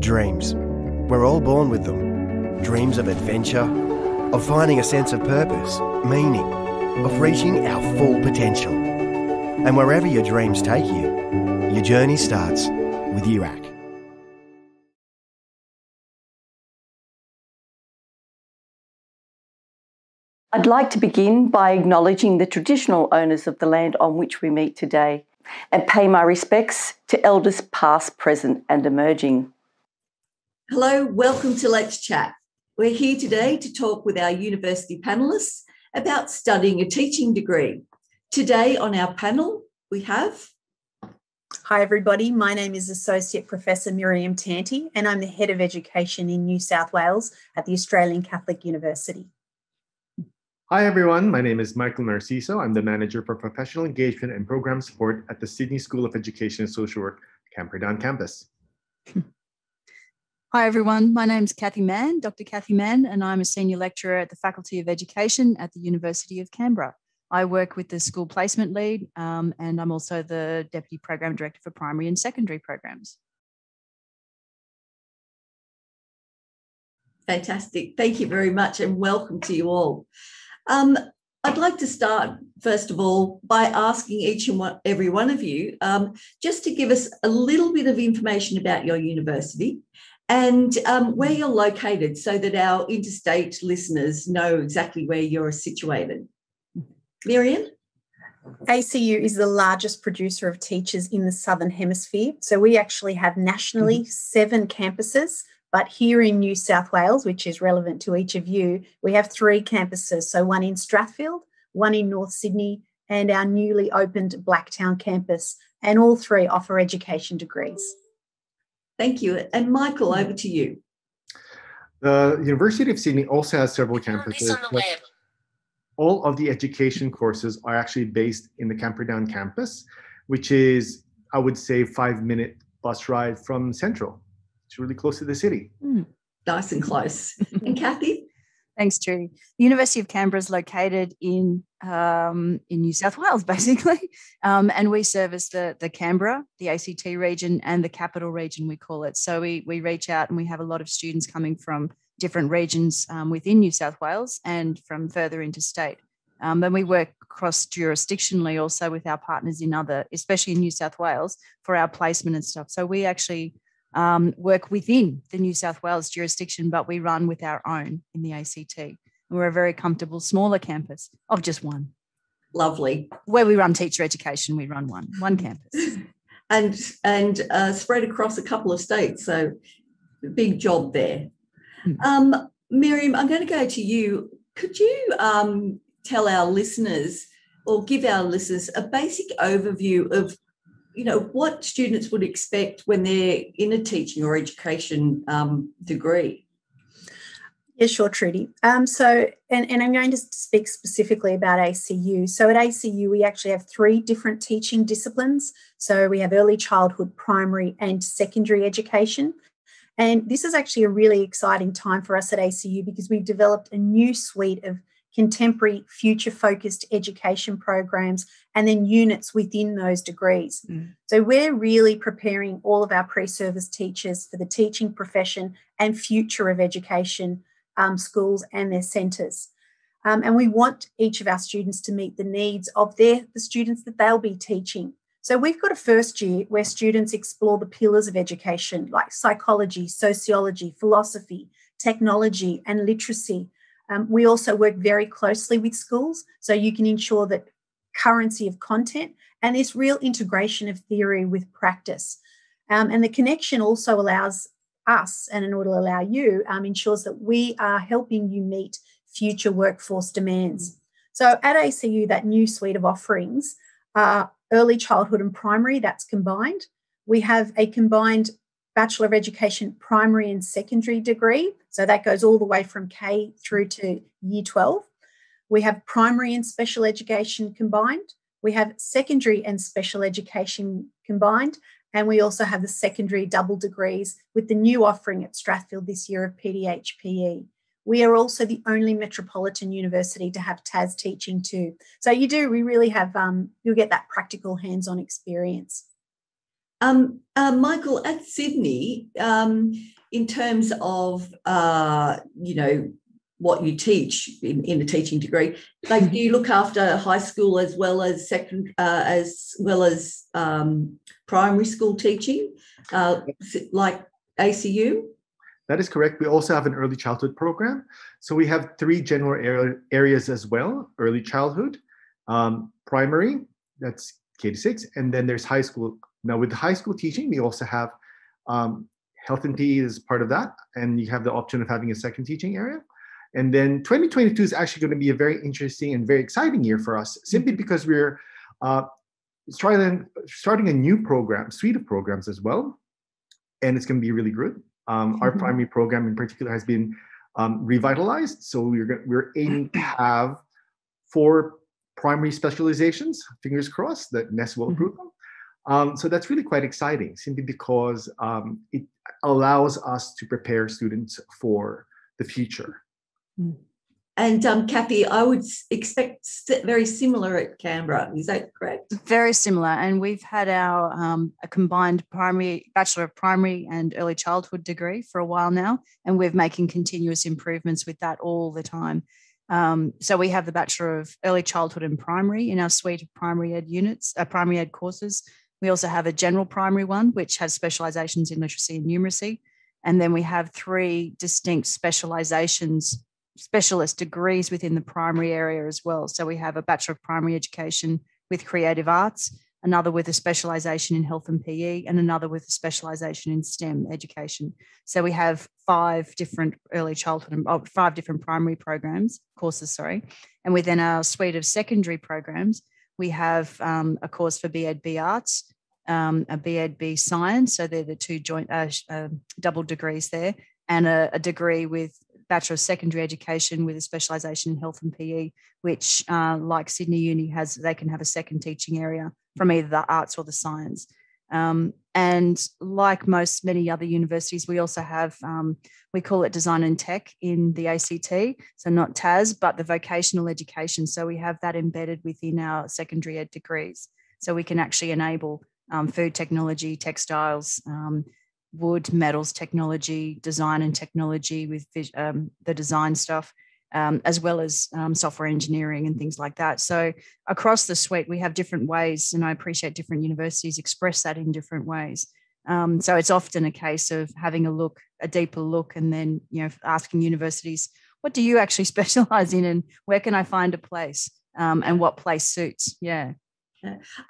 Dreams. We're all born with them. Dreams of adventure, of finding a sense of purpose, meaning, of reaching our full potential. And wherever your dreams take you, your journey starts with UAC. I'd like to begin by acknowledging the traditional owners of the land on which we meet today and pay my respects to elders past, present and emerging. Hello, welcome to Let's Chat. We're here today to talk with our university panellists about studying a teaching degree. Today on our panel, we have... Hi everybody, my name is Associate Professor Miriam Tanti and I'm the Head of Education in New South Wales at the Australian Catholic University. Hi everyone, my name is Michael Narciso. I'm the Manager for Professional Engagement and Program Support at the Sydney School of Education and Social Work, Camperdown campus. Hi everyone, my name's Kathy Mann, Dr. Kathy Mann, and I'm a Senior Lecturer at the Faculty of Education at the University of Canberra. I work with the School Placement Lead and I'm also the Deputy Program Director for Primary and Secondary Programs. Fantastic. Thank you very much and welcome to you all. I'd like to start, first of all, by asking each and every one of you just to give us a little bit of information about your university and where you're located so that our interstate listeners know exactly where you're situated. Miriam? ACU is the largest producer of teachers in the Southern Hemisphere. So we actually have nationally 7 campuses, but here in New South Wales, which is relevant to each of you, we have 3 campuses. So one in Strathfield, one in North Sydney, and our newly opened Blacktown campus. And all 3 offer education degrees. Thank you. And Michael, over to you. The University of Sydney also has several campuses. All of the education courses are actually based in the Camperdown campus, which is, I would say, 5-minute bus ride from Central. It's really close to the city. Nice and close. And Kathy? Thanks, Judy. The University of Canberra is located in New South Wales, basically, and we service the Canberra, the ACT region, and the Capital region, we call it. So we reach out and we have a lot of students coming from different regions within New South Wales and from further interstate. And we work cross-jurisdictionally also with our partners in other, especially in New South Wales, for our placement and stuff. So we actually work within the New South Wales jurisdiction, but we run with our own in the ACT. And we're a very comfortable, smaller campus of just one. Lovely. Where we run teacher education, we run one campus. And spread across a couple of states, so big job there. Miriam, I'm going to go to you. Could you tell our listeners or give our listeners a basic overview of what students would expect when they're in a teaching or education degree? Yeah, sure, Trudy. So I'm going to speak specifically about ACU. So at ACU, we actually have 3 different teaching disciplines. So we have early childhood, primary and secondary education. And this is actually a really exciting time for us at ACU because we've developed a new suite of contemporary future-focused education programs and then units within those degrees. So we're really preparing all of our pre-service teachers for the teaching profession and future of education, schools and their centres. And we want each of our students to meet the needs of the students that they'll be teaching. So we've got a first year where students explore the pillars of education like psychology, sociology, philosophy, technology and literacy. We also work very closely with schools so you can ensure that currency of content and this real integration of theory with practice. And the connection also allows us, and it will allow you, ensures that we are helping you meet future workforce demands. So at ACU, that new suite of offerings are early childhood and primary, that's combined. We have a combined Bachelor of Education primary and secondary degree. So that goes all the way from K through to year 12. We have primary and special education combined. We have secondary and special education combined. And we also have the secondary double degrees with the new offering at Strathfield this year of PDHPE. We are also the only metropolitan university to have TAS teaching too. So we really have, you'll get that practical hands-on experience. Michael, at Sydney, in terms of, what you teach in a teaching degree, like, do you look after high school as well as primary school teaching, like ACU? That is correct. We also have an early childhood program. So we have 3 general areas as well: early childhood, primary, that's K-6, and then there's high school. Now with the high school teaching, we also have health and PE as part of that, and you have the option of having a second teaching area. And then 2022 is actually going to be a very interesting and very exciting year for us, simply because we're starting a new suite of programs as well, and it's going to be really good. Our primary program in particular has been revitalized, so we're aiming to have 4 primary specializations. Fingers crossed that NES will approve them. So that's really quite exciting, simply because it allows us to prepare students for the future. And Kathy, I would expect very similar at Canberra. Is that correct? Very similar. And we've had our a combined Bachelor of Primary and Early Childhood degree for a while now, and we're making continuous improvements with that all the time. So we have the Bachelor of Early Childhood and Primary in our suite of primary ed courses. We also have a general primary one, which has specializations in literacy and numeracy. And then we have 3 distinct specialist degrees within the primary area as well. So we have a Bachelor of Primary Education with Creative Arts, another with a specialisation in Health and PE, and another with a specialisation in STEM education. So we have 5 different early childhood, 5 different primary courses. And within our suite of secondary programs, we have a course for BEd-B Arts, a BEd-B Science, so they're the 2 joint double degrees there, and a degree with Bachelor of Secondary Education with a specialisation in Health and PE, which, like Sydney Uni they can have a second teaching area from either the arts or the science. And like many other universities, we also have, we call it Design and Tech in the ACT, so not TAS, but the vocational education. So we have that embedded within our secondary ed degrees. So we can actually enable food technology, textiles, wood, metals technology, design and technology with the design stuff, as well as software engineering and things like that. So across the suite, we have different ways, and I appreciate different universities express that in different ways. So it's often a case of having a deeper look, and then asking universities, what do you actually specialize in, and where can I find a place, and what place suits? Yeah.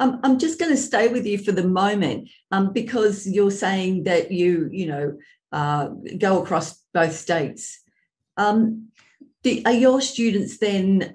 I'm just going to stay with you for the moment, because you're saying that you go across both states. Are your students then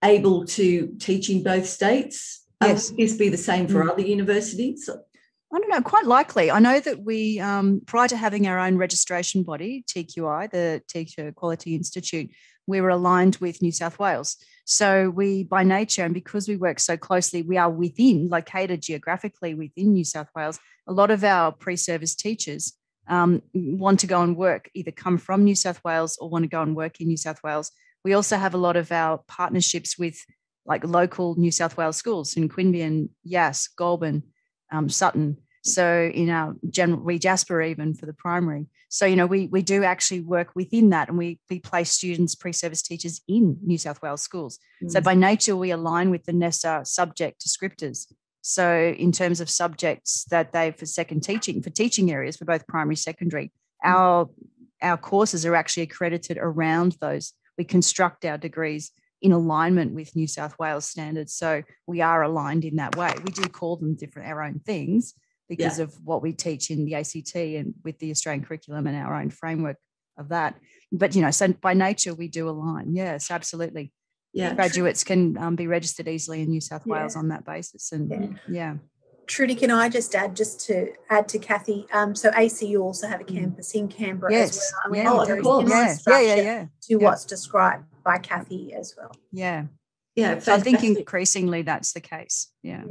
able to teach in both states? Yes. Would this be the same for other universities? I don't know, quite likely. I know that we, prior to having our own registration body, TQI, the Teacher Quality Institute, we were aligned with New South Wales. So we, by nature, and because we work so closely, we are located geographically within New South Wales. A lot of our pre-service teachers want to go and work, either come from New South Wales or want to go and work in New South Wales. We also have a lot of our partnerships with local New South Wales schools in Queanbeyan, Yass, Goulburn, Sutton. So in our we Jasper even for the primary. So, we do actually work within that, and we place students, pre-service teachers in New South Wales schools. So by nature, we align with the NESA subject descriptors. So in terms of subjects that for teaching areas for both primary, secondary, our courses are actually accredited around those. We construct our degrees in alignment with New South Wales standards. So we are aligned in that way. We do call them our own things, because of what we teach in the ACT and with the Australian curriculum and our own framework of that. But, so by nature, we do align. Yes, absolutely. Yeah. Graduates can be registered easily in New South Wales on that basis. And Trudy, can I just add to Kathy? So ACU also have a campus in Canberra as well. Of course. To what's described by Kathy as well. Yeah. Yeah. So I think increasingly that's the case. Yeah.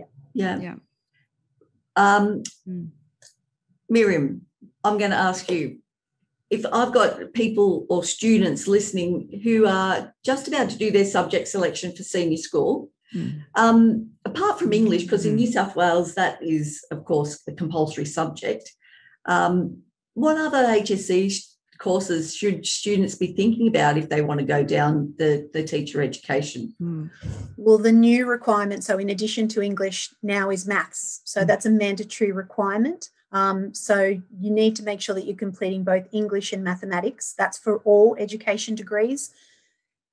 Miriam, I'm going to ask you, if I've got people or students listening who are just about to do their subject selection for senior school, apart from English, because in New South Wales, that is, of course, a compulsory subject, what other HSC courses should students be thinking about if they want to go down the teacher education? Well, the new requirement, so in addition to English, now is maths. So that's a mandatory requirement. So you need to make sure that you're completing both English and mathematics. That's for all education degrees.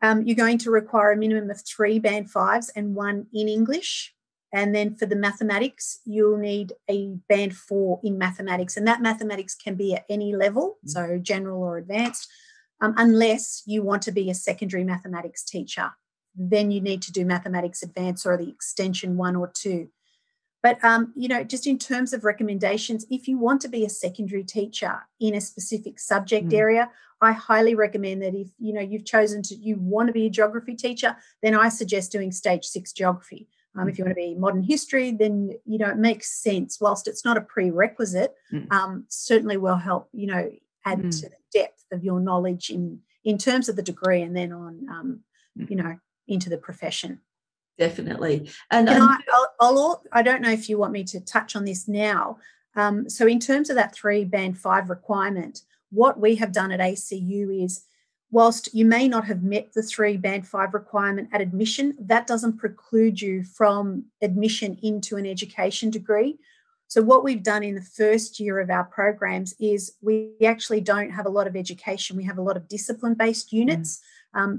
You're going to require a minimum of 3 Band 5s and 1 in English. And then for the mathematics, you'll need a Band 4 in mathematics. And that mathematics can be at any level, so general or advanced, unless you want to be a secondary mathematics teacher. Then you need to do mathematics advanced or the extension 1 or 2. But, just in terms of recommendations, if you want to be a secondary teacher in a specific subject area, I highly recommend that if, you've chosen you want to be a geography teacher, then I suggest doing stage 6 geography. If you want to be modern history, then, it makes sense. Whilst it's not a prerequisite, certainly will help, add to the depth of your knowledge in terms of the degree and then on, into the profession. Definitely. And I don't know if you want me to touch on this now. So in terms of that 3 Band 5 requirement, what we have done at ACU is, whilst you may not have met the 3 Band 5 requirement at admission, that doesn't preclude you from admission into an education degree. So what we've done in the first year of our programs is we actually don't have a lot of education. We have a lot of discipline-based units.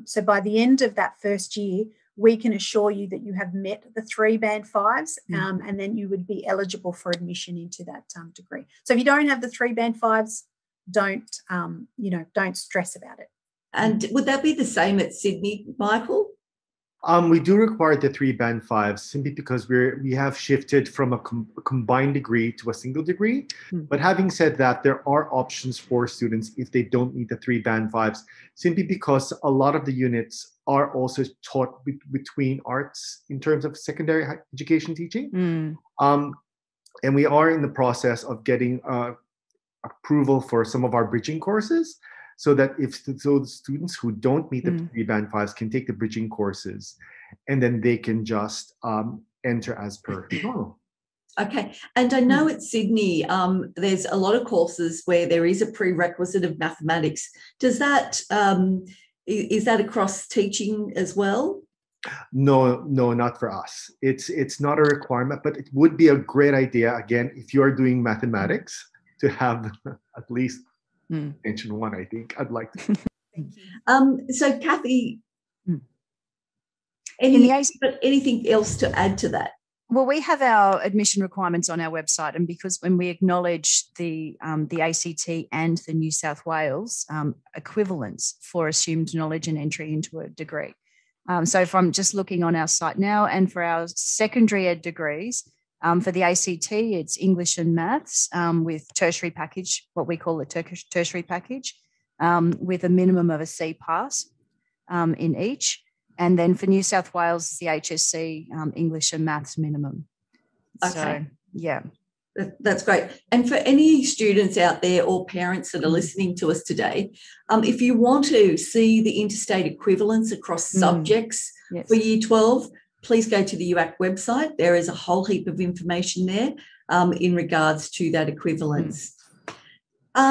So by the end of that first year, we can assure you that you have met the 3 Band 5s, and then you would be eligible for admission into that degree. So if you don't have the 3 Band 5s, don't stress about it. And would that be the same at Sydney, Michael? We do require the 3 Band 5s simply because we have shifted from a combined degree to a single degree. But having said that, there are options for students if they don't need the 3 Band 5s, simply because a lot of the units are also taught between arts in terms of secondary education teaching. And we are in the process of getting approval for some of our bridging courses, so that the students who don't meet the 3 Band 5s can take the bridging courses, and then they can just enter as per normal. Okay. And I know at Sydney, there's a lot of courses where there is a prerequisite of mathematics. Does that, is that across teaching as well? No, not for us. It's not a requirement, but it would be a great idea, again, if you are doing mathematics, to have at least mention 1, I think. I'd like to. Thank you. So, Kathy, anything else to add to that? Well, we have our admission requirements on our website, and because when we acknowledge the ACT and the New South Wales equivalents for assumed knowledge and entry into a degree. So if I'm just looking on our site now, and for our secondary ed degrees, for the ACT, it's English and maths with tertiary package, what we call the tertiary package, with a minimum of a C pass in each. And then for New South Wales, the HSC English and maths minimum. Okay. So, yeah. That's great. And for any students out there or parents that are listening to us today, if you want to see the interstate equivalence across subjects for Year 12, please go to the UAC website. There is a whole heap of information there in regards to that equivalence. We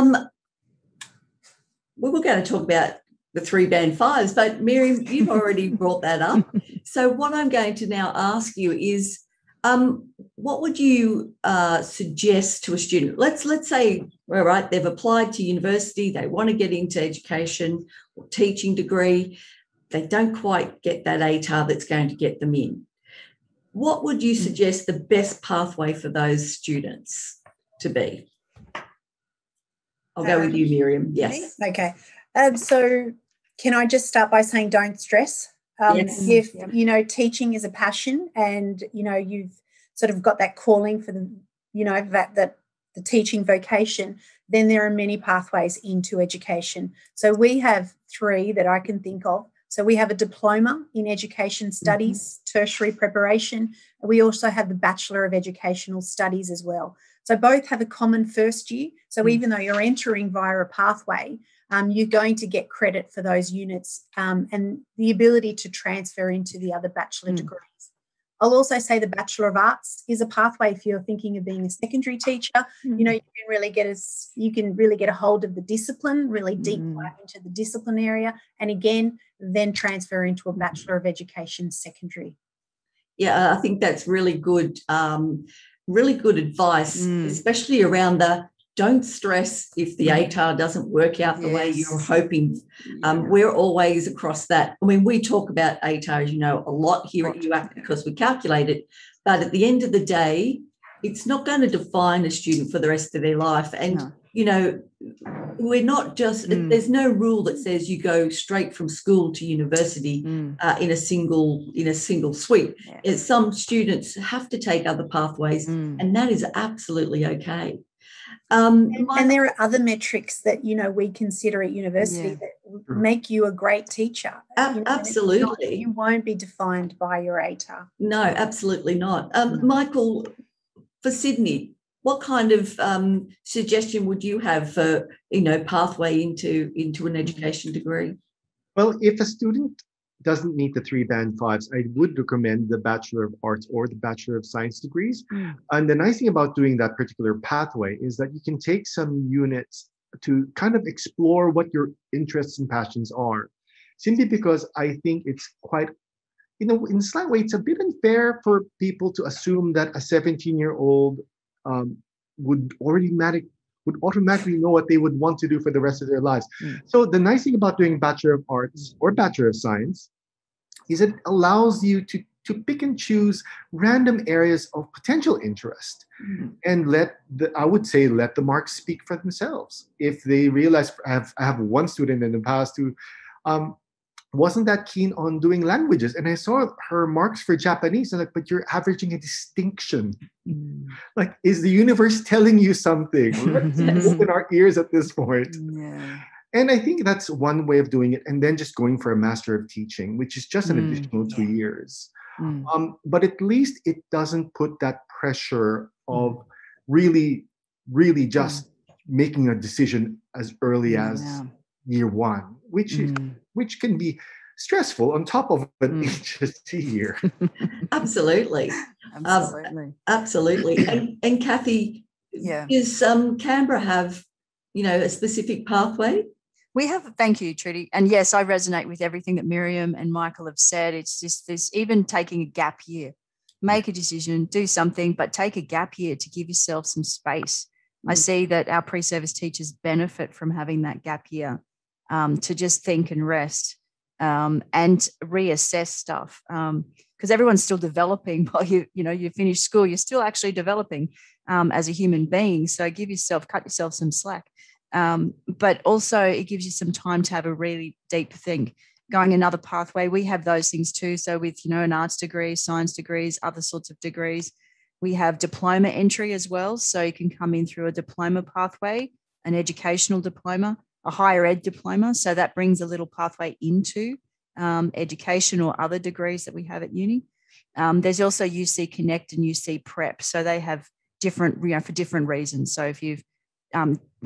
were going to talk about the 3 Band 5s, but Miriam, you've already brought that up. So what I'm going to now ask you is, what would you suggest to a student? Let's say, all right, they've applied to university, they want to get into education or teaching degree, they don't quite get that ATAR that's going to get them in. What would you suggest the best pathway for those students to be? I'll go with you, Miriam. Yes. Okay. So can I just start by saying don't stress? Yes. If, teaching is a passion and, you've sort of got that calling for the, that the teaching vocation, then there are many pathways into education. So we have 3 that I can think of. So we have a diploma in education studies, tertiary preparation. We also have the Bachelor of Educational Studies as well. So both have a common first year. So even though you're entering via a pathway, you're going to get credit for those units and the ability to transfer into the other bachelor degrees. I'll also say the Bachelor of Arts is a pathway if you're thinking of being a secondary teacher. You know, you can really get a hold of the discipline, really deep dive into the discipline area, and again, then transfer into a Bachelor of Education secondary. Yeah, I think that's really good advice, especially around the don't stress if the ATAR doesn't work out the way you're hoping. We're always across that. I mean, we talk about ATAR, as you know, a lot here at UAC because we calculate it. But at the end of the day, it's not going to define a student for the rest of their life. And, you know, we're not just, there's no rule that says you go straight from school to university in a single sweep. Some students have to take other pathways, and that is absolutely okay. And there are other metrics that, you know, we consider at university that make you a great teacher. Absolutely. You won't be defined by your ATAR. No, absolutely not. Michael, for Sydney, what kind of suggestion would you have for, you know, pathway into an education degree? Well, if a student doesn't meet the 3 Band 5s, I would recommend the Bachelor of Arts or the Bachelor of Science degrees. And the nice thing about doing that particular pathway is that you can take some units to kind of explore what your interests and passions are. Simply because I think it's quite, you know, in a slight way, it's a bit unfair for people to assume that a 17-year-old would automatically know what they would want to do for the rest of their lives. So the nice thing about doing Bachelor of Arts or Bachelor of Science is it allows you to pick and choose random areas of potential interest and let the marks speak for themselves. If they realize, I have one student in the past who wasn't that keen on doing languages, and I saw her marks for Japanese, and like, but you're averaging a distinction. Like, is the universe telling you something? Let's open our ears at this point. And I think that's one way of doing it, and then just going for a Master of Teaching, which is just an additional 2 years. But at least it doesn't put that pressure of really just making a decision as early as year 1, which can be stressful on top of an HST year. Absolutely. Absolutely. And Kathy, does Canberra have, you know, a specific pathway? We have, thank you, Trudy. And yes, I resonate with everything that Miriam and Michael have said. It's just this, even taking a gap year, make a decision, do something, but take a gap year to give yourself some space. I see that our pre-service teachers benefit from having that gap year to just think and rest and reassess stuff. Because everyone's still developing while you finish school. You're still actually developing as a human being. So cut yourself some slack. But also it gives you some time to have a really deep think. Going another pathway, we have those things too. So with, you know, an arts degree, science degrees, other sorts of degrees, we have diploma entry as well. So you can come in through a diploma pathway, an educational diploma, a higher ed diploma. So that brings a little pathway into education or other degrees that we have at uni. There's also UC Connect and UC Prep. So they have different, you know, for different reasons. So if you've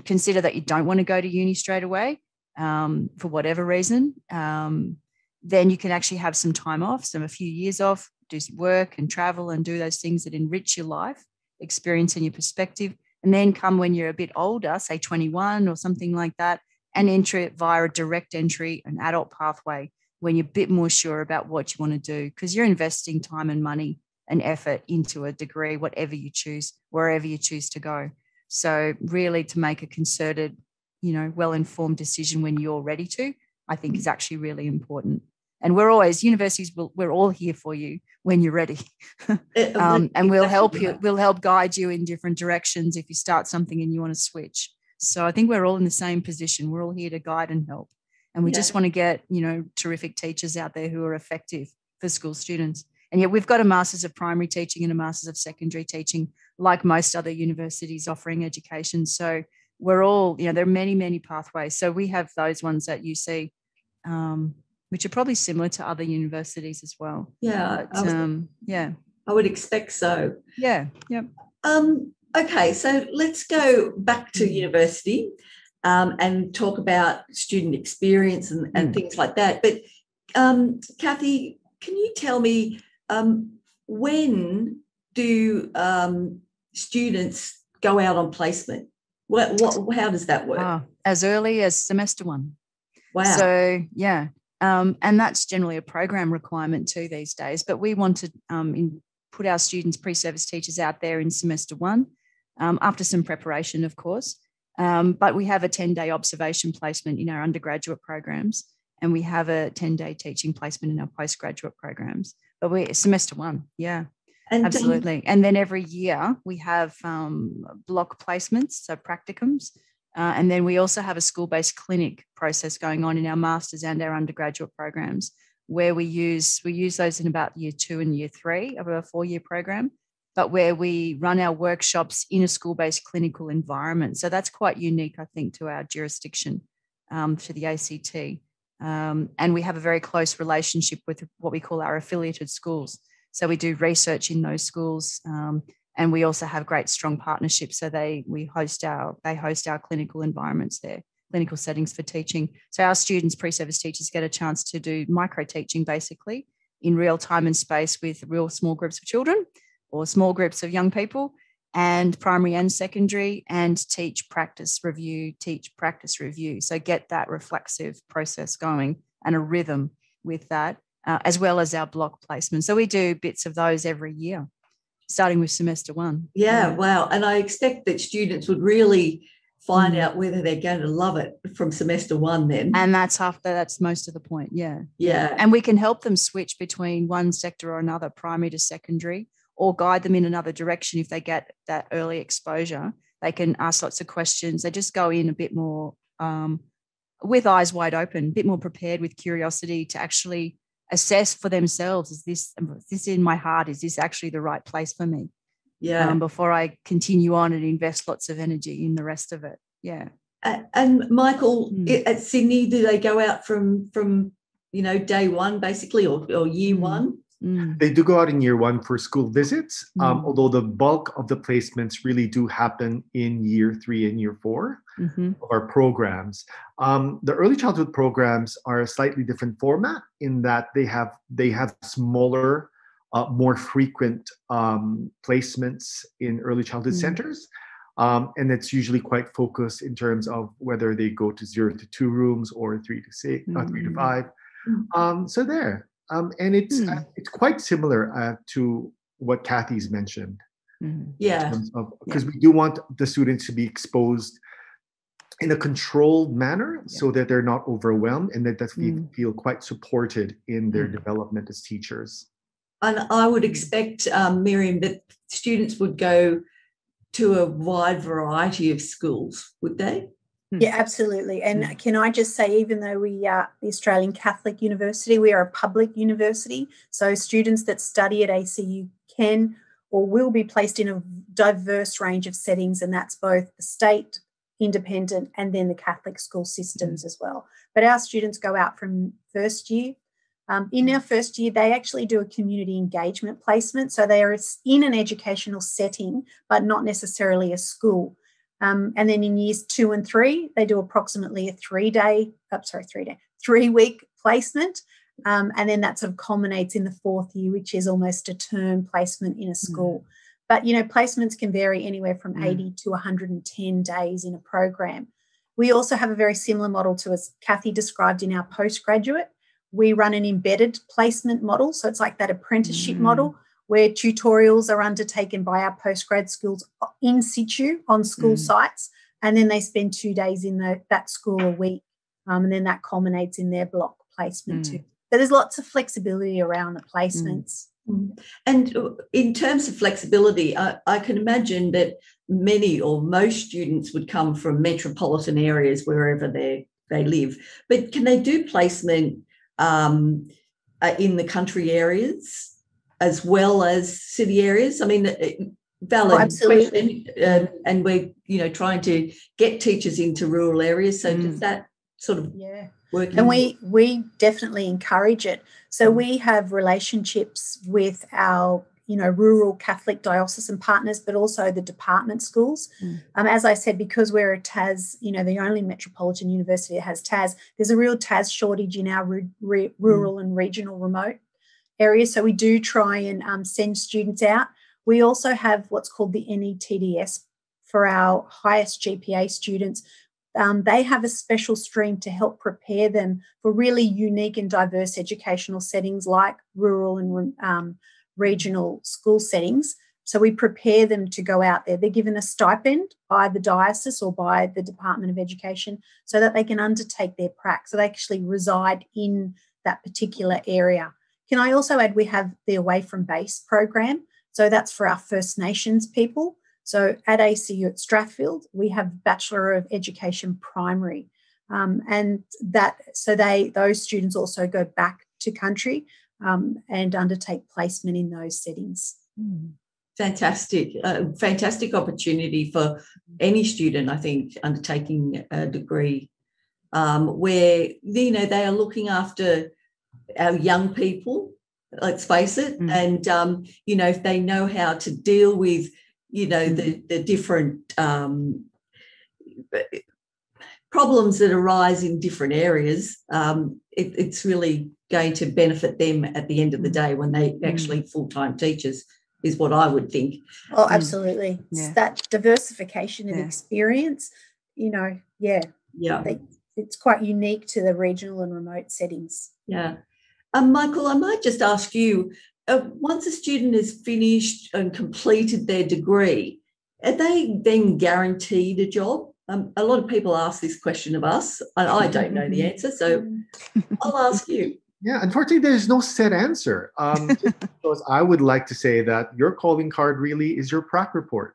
consider that you don't want to go to uni straight away for whatever reason, then you can actually have some time off, a few years off, do some work and travel and do those things that enrich your life, experience and your perspective. And then come when you're a bit older, say 21 or something like that, and enter it via a direct entry, an adult pathway, when you're a bit more sure about what you want to do, because you're investing time and money and effort into a degree, whatever you choose, wherever you choose to go. So really to make a concerted, you know, well-informed decision when you're ready to, I think is actually really important. And universities, we're all here for you when you're ready. And we'll help you, we'll help guide you in different directions if you start something and you want to switch. So I think we're all in the same position. We're all here to guide and help. And we just want to get, you know, terrific teachers out there who are effective for school students. And yet we've got a Masters of Primary Teaching and a Masters of Secondary Teaching, like most other universities offering education. So we're all, you know, there are many, many pathways. So we have those ones at UC, which are probably similar to other universities as well. Yeah. But, I would expect so. Yeah. Yep. Okay, so let's go back to university and talk about student experience and things like that. But Kathy, can you tell me when do students go out on placement? How does that work? As early as semester 1. Wow. So, yeah. And that's generally a program requirement too these days. But we want to put our students, pre-service teachers, out there in semester 1 after some preparation, of course. But we have a 10-day observation placement in our undergraduate programs, and we have a 10-day teaching placement in our postgraduate programs. But we're semester 1, yeah. And absolutely. And then every year we have block placements, so practicums. And then we also have a school-based clinic process going on in our master's and our undergraduate programs, where we use those in about year 2 and year 3 of a 4-year program, but where we run our workshops in a school-based clinical environment. So that's quite unique, I think, to our jurisdiction, to the ACT. And we have a very close relationship with what we call our affiliated schools. So we do research in those schools, and we also have great strong partnerships. So they host our clinical environments there, clinical settings for teaching. So our students, pre-service teachers, get a chance to do micro teaching basically in real time and space with real small groups of children or small groups of young people, and primary and secondary, and teach, practice, review. So get that reflexive process going and a rhythm with that. As well as our block placement. So we do bits of those every year, starting with semester 1. Yeah, wow. And I expect that students would really find out whether they're going to love it from semester 1 then. And that's most of the point, yeah. Yeah. And we can help them switch between one sector or another, primary to secondary, or guide them in another direction if they get that early exposure. They can ask lots of questions. They just go in a bit more with eyes wide open, a bit more prepared with curiosity to actually assess for themselves, is this in my heart? Is this actually the right place for me? Yeah. Before I continue on and invest lots of energy in the rest of it. Yeah. And Michael, at Sydney, do they go out from day 1 basically, or year 1? They do go out in year 1 for school visits, although the bulk of the placements really do happen in year 3 and year 4 of our programs. The early childhood programs are a slightly different format in that they have smaller, more frequent placements in early childhood centers. And it's usually quite focused in terms of whether they go to 0 to 2 rooms or 3 to 6, 3 to 5. So there. And it's quite similar to what Kathy's mentioned. Yeah. Because we do want the students to be exposed in a controlled manner so that they're not overwhelmed, and that they feel quite supported in their development as teachers. And I would expect, Miriam, that students would go to a wide variety of schools, would they? Yeah, absolutely. And can I just say, even though we are the Australian Catholic University, we are a public university. So students that study at ACU can or will be placed in a diverse range of settings, and that's both the state, independent, and then the Catholic school systems as well. But our students go out from first year. In our first year, they actually do a community engagement placement. So they are in an educational setting, but not necessarily a school. And then in years 2 and 3, they do approximately a 3-week placement. And then that sort of culminates in the 4th year, which is almost a term placement in a school. But, placements can vary anywhere from 80 to 110 days in a program. We also have a very similar model to, as Kathy described, in our postgraduate. We run an embedded placement model. So it's like that apprenticeship model where tutorials are undertaken by our postgrad schools in situ on school sites, and then they spend 2 days in that school a week, and then that culminates in their block placement too. So there's lots of flexibility around the placements. And in terms of flexibility, I can imagine that many or most students would come from metropolitan areas wherever they live. But can they do placement in the country areas as well as city areas? I mean, valid question. And we're trying to get teachers into rural areas. So does that sort of work? And we definitely encourage it. So we have relationships with our rural Catholic diocesan partners, but also the department schools. As I said, because we're a TAS, the only metropolitan university that has TAS, there's a real TAS shortage in our rural and regional remote areas. So we do try and send students out. We also have what's called the NETDS for our highest GPA students. They have a special stream to help prepare them for really unique and diverse educational settings like rural and regional school settings. So we prepare them to go out there. They're given a stipend by the diocese or by the Department of Education so that they can undertake their prac. So they actually reside in that particular area. Can I also add we have the Away from Base program. So that's for our First Nations people. So at ACU at Strathfield, we have Bachelor of Education Primary. And those students also go back to country and undertake placement in those settings. Fantastic. Fantastic opportunity for any student, I think, undertaking a degree where, they are looking after our young people, let's face it, and, if they know how to deal with the different problems that arise in different areas, it's really going to benefit them at the end of the day when they actually full-time teachers, is what I would think. Oh, absolutely. It's that diversification and experience, it's quite unique to the regional and remote settings. Yeah. Michael, I might just ask you, once a student has finished and completed their degree, are they then guaranteed a job? A lot of people ask this question of us. I don't know the answer, so I'll ask you. Yeah, unfortunately, there's no set answer. Because I would like to say that your calling card really is your prac report.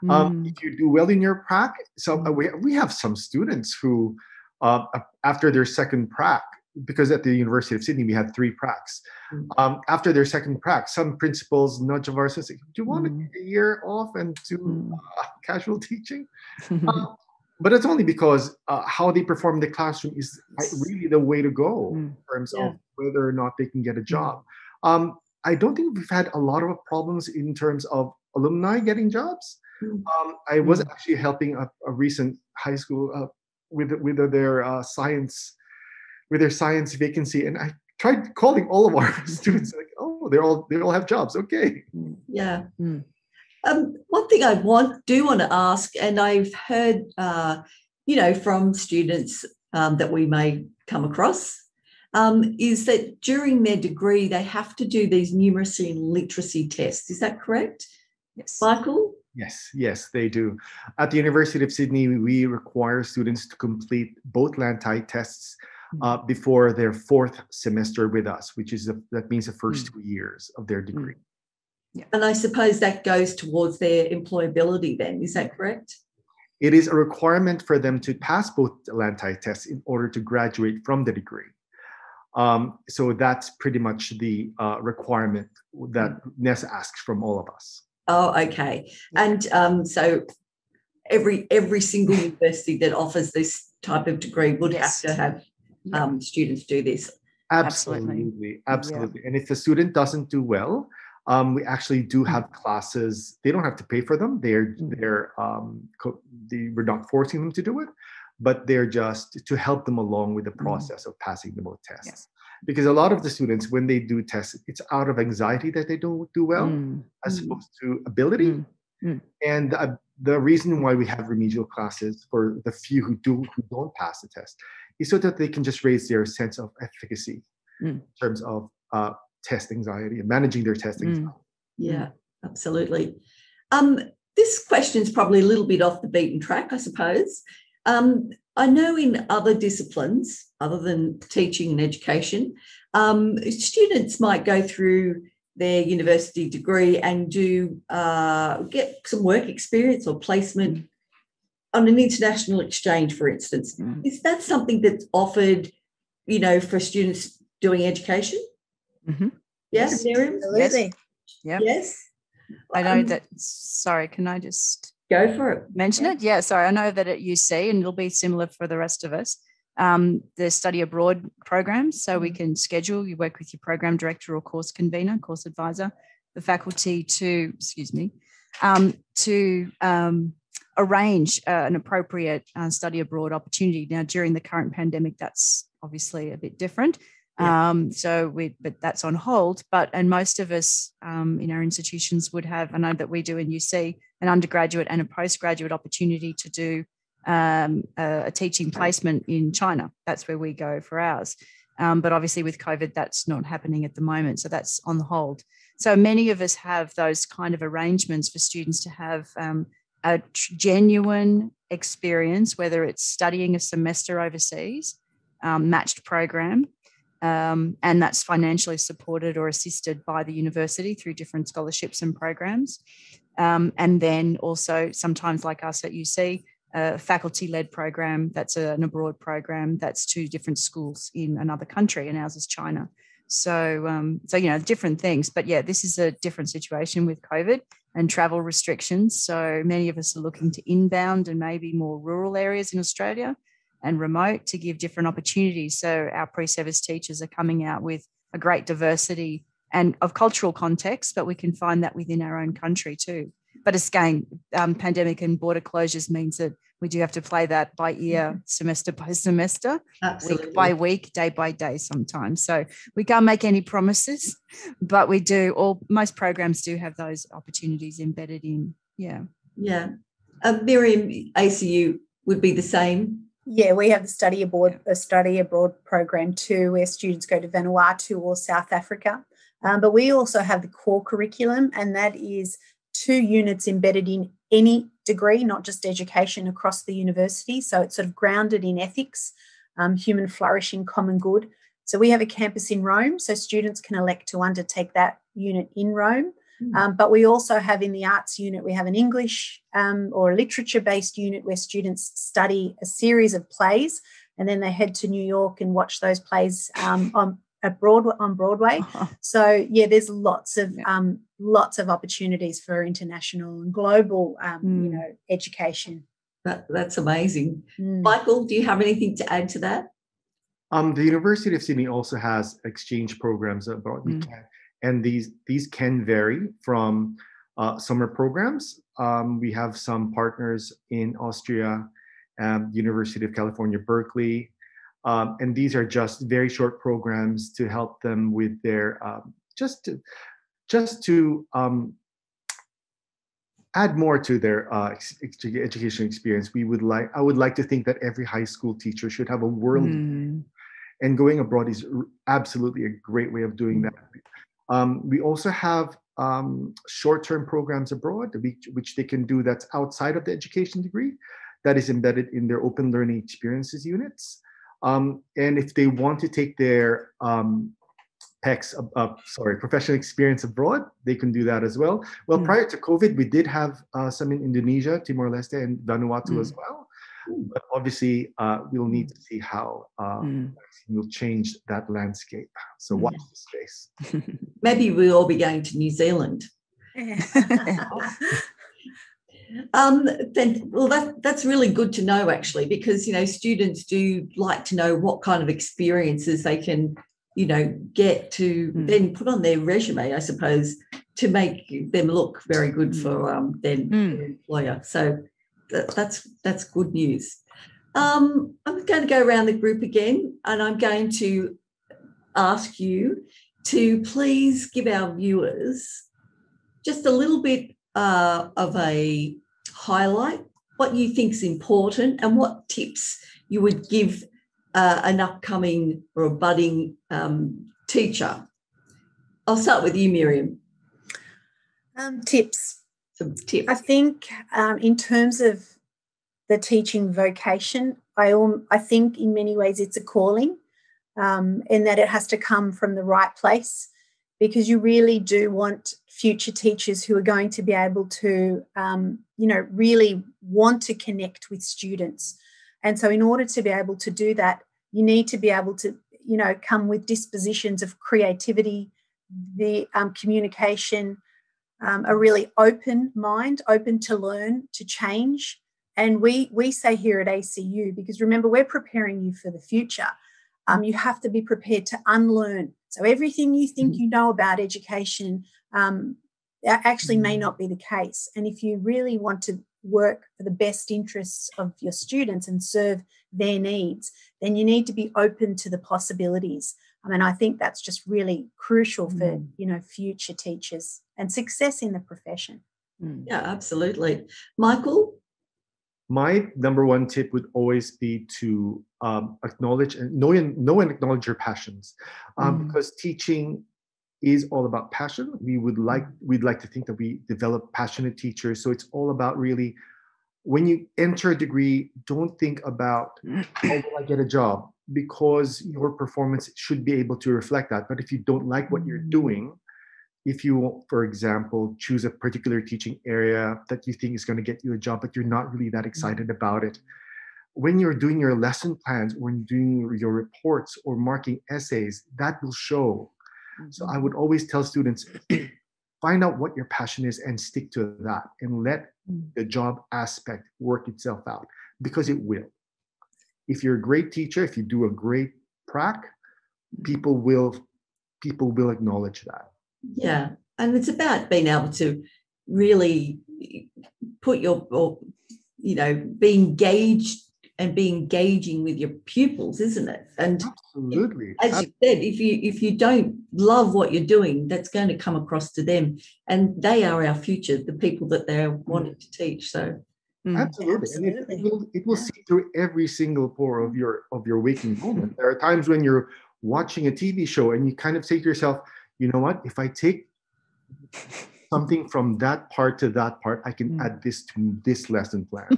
If you do well in your prac, so we have some students who, after their second prac, because at the University of Sydney we had 3 pracs. After their second prac, some principals nudge of ours and say, "Do you want to take a year off and do casual teaching?" But it's only because how they perform in the classroom is really the way to go in terms of whether or not they can get a job. I don't think we've had a lot of problems in terms of alumni getting jobs. I was actually helping a recent high school with their science vacancy, and I tried calling all of our students like, "Oh, they all have jobs." Okay. Yeah. One thing I do want to ask, and I've heard, from students that we may come across, is that during their degree they have to do these numeracy and literacy tests. Is that correct? Yes. Michael? Yes, they do. At the University of Sydney, we require students to complete both Lantai tests before their 4th semester with us, that means the first 2 years of their degree. Yeah. And I suppose that goes towards their employability then, is that correct? It is a requirement for them to pass both Lantai tests in order to graduate from the degree. So that's pretty much the requirement that NES asks from all of us. Oh, okay. And so every single university that offers this type of degree would have to have students do this. Absolutely. And if the student doesn't do well, we actually do have classes. They don't have to pay for them. We're not forcing them to do it, but they're just to help them along with the process of passing the both tests. Yes. Because a lot of the students, when they do tests, it's out of anxiety that they don't do well, as opposed to ability. And the reason why we have remedial classes for the few who don't pass the test is so that they can just raise their sense of efficacy in terms of test anxiety and managing their test anxiety. Yeah, absolutely. This question is probably a little bit off the beaten track, I suppose. I know in other disciplines, other than teaching and education, students might go through their university degree and do get some work experience or placement on an international exchange, for instance. Is that something that's offered, for students doing education? Yes, Miriam? Absolutely. Yep. Yes. I know that. Sorry, can I just go for it? Mention it? Yeah, sorry. I know that at UC, and it'll be similar for the rest of us, the study abroad programs. So we can schedule, you work with your program director or course convener, course advisor, the faculty to arrange an appropriate study abroad opportunity. Now, during the current pandemic, that's obviously a bit different. Yeah. But that's on hold. And most of us in our institutions would have, I know that we do in UC, an undergraduate and a postgraduate opportunity to do a teaching placement in China. That's where we go for ours. But obviously with COVID, that's not happening at the moment. So that's on the hold. So many of us have those kind of arrangements for students to have a genuine experience, whether it's studying a semester overseas, matched program, and that's financially supported or assisted by the university through different scholarships and programs. And then also sometimes like us at UC, a faculty-led program that's an abroad program that's to different schools in another country, and ours is China. So different things. But yeah, this is a different situation with COVID and travel restrictions. So many of us are looking to inbound and maybe more rural areas in Australia and remote to give different opportunities. So our pre-service teachers are coming out with a great diversity and of cultural context, but we can find that within our own country too. But again, pandemic and border closures means that we do have to play that by ear, semester by semester, Absolutely. week by week, day by day sometimes. So we can't make any promises, but we do. Most programs do have those opportunities embedded in. Yeah. Yeah. Miriam, ACU would be the same. Yeah, we have the study abroad program too, where students go to Vanuatu or South Africa. But we also have the core curriculum, and that is 2 units embedded in any degree, not just education, across the university. So it's sort of grounded in ethics, human flourishing, common good. So we have a campus in Rome, so students can elect to undertake that unit in Rome. But we also have in the arts unit, we have an English or a literature-based unit where students study a series of plays, and then they head to New York and watch those plays on Broadway. So yeah, there's lots of opportunities for international and global education. That's amazing. Michael, do you have anything to add to that? The University of Sydney also has exchange programs abroad. And these can vary from summer programs. We have some partners in Austria, University of California, Berkeley, and these are just very short programs to help them with their just to add more to their education experience. I would like to think that every high school teacher should have a world, and going abroad is absolutely a great way of doing that. We also have short-term programs abroad, which they can do that's outside of the education degree, that is embedded in their open learning experiences units. And if they want to take their professional experience abroad, they can do that as well. Well, prior to COVID, we did have some in Indonesia, Timor-Leste, and Vanuatu as well. But obviously, we'll need to see how will change that landscape. So watch this space. Maybe we'll all be going to New Zealand. That's really good to know, actually, because students do like to know what kind of experiences they can get to then put on their resume, I suppose, to make them look very good for their employer. So that's good news. I'm going to go around the group again, and I'm going to ask you to please give our viewers just a little bit of a highlight, what you think is important and what tips you would give an upcoming or a budding teacher. I'll start with you, Miriam. Tips. Some tips. I think in terms of the teaching vocation, I think in many ways it's a calling, in that it has to come from the right place, because you really do want future teachers who are going to be able to, really want to connect with students. And so in order to be able to do that, you need to be able to, come with dispositions of creativity, the communication, a really open mind, open to learn, to change. And we say here at ACU, because remember, we're preparing you for the future. You have to be prepared to unlearn. So everything you think you know about education actually may not be the case. And if you really want to work for the best interests of your students and serve their needs, then you need to be open to the possibilities. I mean, I think that's just really crucial for, future teachers and success in the profession. Yeah, absolutely. Michael? My number one tip would always be to acknowledge and know and acknowledge your passions, because teaching is all about passion. We'd like to think that we develop passionate teachers. So it's all about really, when you enter a degree, don't think about, how will I get a job? Because your performance should be able to reflect that. But if you don't like what you're doing, if you, for example, choose a particular teaching area that you think is going to get you a job, but you're not really that excited about it, when you're doing your lesson plans, when doing your reports or marking essays, that will show. So I would always tell students, find out what your passion is and stick to that, and let the job aspect work itself out, because it will. If you're a great teacher, if you do a great prac, people will acknowledge that. Yeah, and it's about being able to really put be engaged and be engaging with your pupils, isn't it? And absolutely, as you said, if you don't love what you're doing, that's going to come across to them, and they are our future, the people that they're wanting to teach. So absolutely. And it will see through every single pore of your waking moment. There are times when you're watching a TV show and you kind of say to yourself, you know what, if I take something from that part to that part, I can add this to this lesson plan.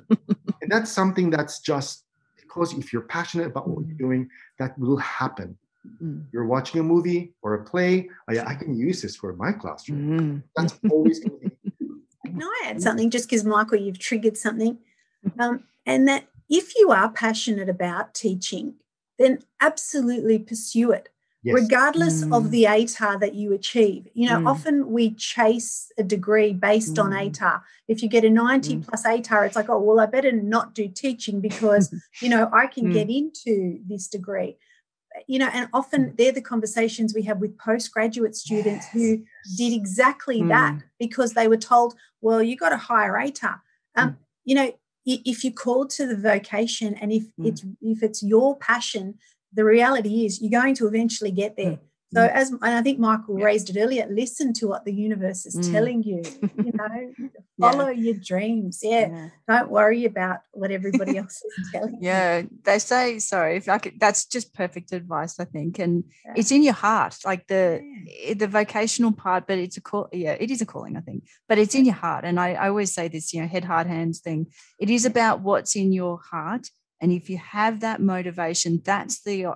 And that's something that's just because if you're passionate about what you're doing, that will happen. You're watching a movie or a play, I can use this for my classroom. That's always going to be. Can I add something, just because, Michael, you've triggered something? And that if you are passionate about teaching, then absolutely pursue it. Yes. Regardless of the ATAR that you achieve. Often we chase a degree based on ATAR. If you get a 90 plus ATAR, it's like, oh, well, I better not do teaching because, I can get into this degree. And often they're the conversations we have with postgraduate students who did exactly that because they were told, well, you got a higher ATAR. If you're called to the vocation and if it's your passion, the reality is you're going to eventually get there. So and I think Michael raised it earlier, listen to what the universe is telling you, follow your dreams. Don't worry about what everybody else is telling you. They say, that's just perfect advice, I think. And it's in your heart, like the vocational part, but it's it is a calling, I think, but it's in your heart. And I always say this, head, heart, hands thing. It is about what's in your heart. And if you have that motivation, that's the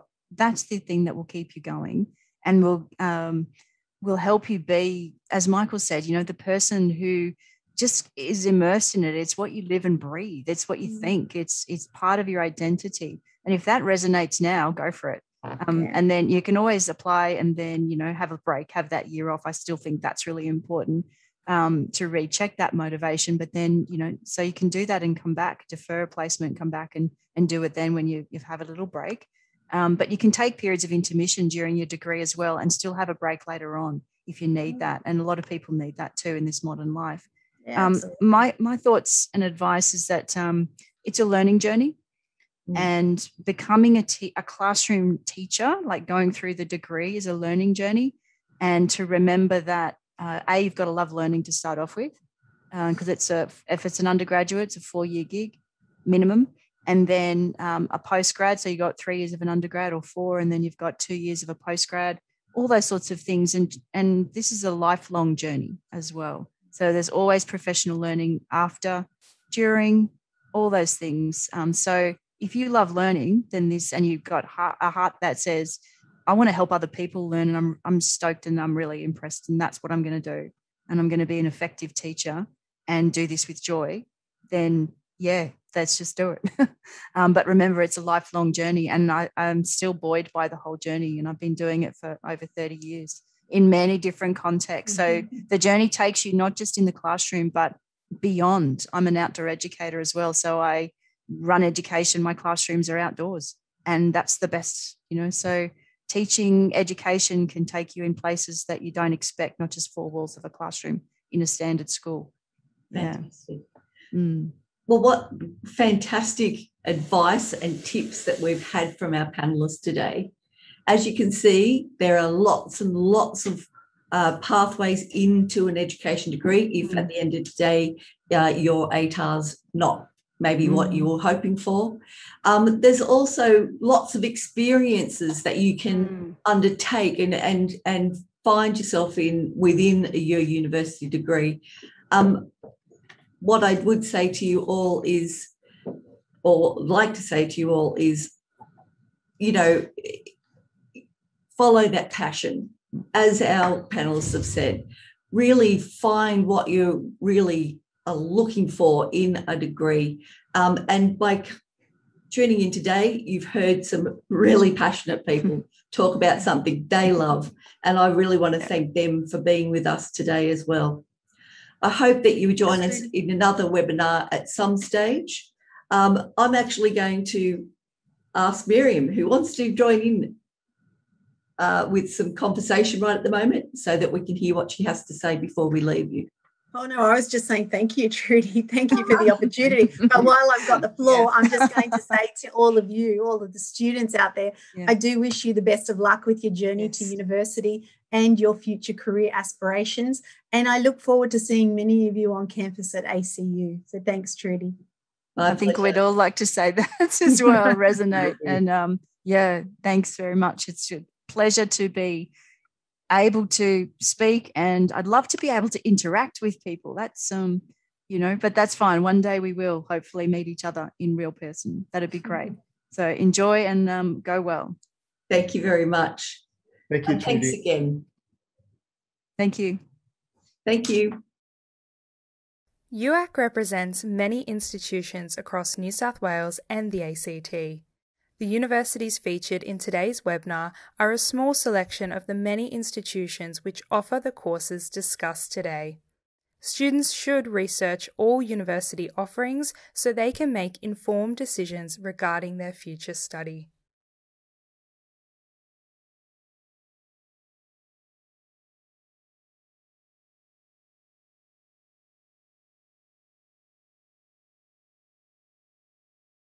thing that will keep you going and will help you be, as Michael said, the person who just is immersed in it. It's what you live and breathe. It's what you think. It's part of your identity. And if that resonates now, go for it. And then you can always apply and then, have a break, have that year off. I still think that's really important. To recheck that motivation, but then, so you can do that and come back, defer a placement, come back and do it then when you have a little break. But you can take periods of intermission during your degree as well and still have a break later on if you need that. And a lot of people need that too in this modern life. My thoughts and advice is that it's a learning journey and becoming a classroom teacher, like going through the degree, is a learning journey. And to remember that you've got to love learning to start off with, because if it's an undergraduate, it's a 4-year gig minimum, and then a postgrad. So you got 3 years of an undergrad or 4, and then you've got 2 years of a postgrad. All those sorts of things, and this is a lifelong journey as well. So there's always professional learning after, during, all those things. So if you love learning, then and you've got a heart that says, I want to help other people learn, and I'm stoked and I'm really impressed, and that's what I'm going to do, and I'm going to be an effective teacher and do this with joy, then let's just do it. But remember, it's a lifelong journey, and I'm still buoyed by the whole journey, and I've been doing it for over 30 years in many different contexts. So the journey takes you not just in the classroom, but beyond. I'm an outdoor educator as well, so I run education. My classrooms are outdoors, and that's the best, so teaching education can take you in places that you don't expect, not just 4 walls of a classroom in a standard school. Fantastic. Well, what fantastic advice and tips that we've had from our panelists today. As you can see, there are lots and lots of pathways into an education degree if at the end of the day your ATAR's not maybe what you were hoping for. There's also lots of experiences that you can undertake and find yourself in within your university degree. What I would say to you all is, or like to say to you all is, you know, follow that passion. As our panelists have said, really find what you really are looking for in a degree. And by tuning in today, you've heard some really passionate people talk about something they love. And I really want to thank them for being with us today as well. I hope that you join us in another webinar at some stage. I'm actually going to ask Miriam, who wants to join in with some conversation right at the moment so that we can hear what she has to say before we leave you. Oh, no, I was just saying thank you, Trudy. Thank you for the opportunity. But while I've got the floor, I'm just going to say to all of you, all of the students out there, I do wish you the best of luck with your journey to university and your future career aspirations. And I look forward to seeing many of you on campus at ACU. So thanks, Trudy. I think we'd all like to say that as well, resonate. And thanks very much. It's a pleasure to be able to speak, and I'd love to be able to interact with people. That's but that's fine. One day we will hopefully meet each other in real person. That'd be great. So enjoy and go well. Thank you very much. Thank you, Trudy. Thanks again. Thank you. Thank you. UAC represents many institutions across New South Wales and the ACT. The universities featured in today's webinar are a small selection of the many institutions which offer the courses discussed today. Students should research all university offerings so they can make informed decisions regarding their future study.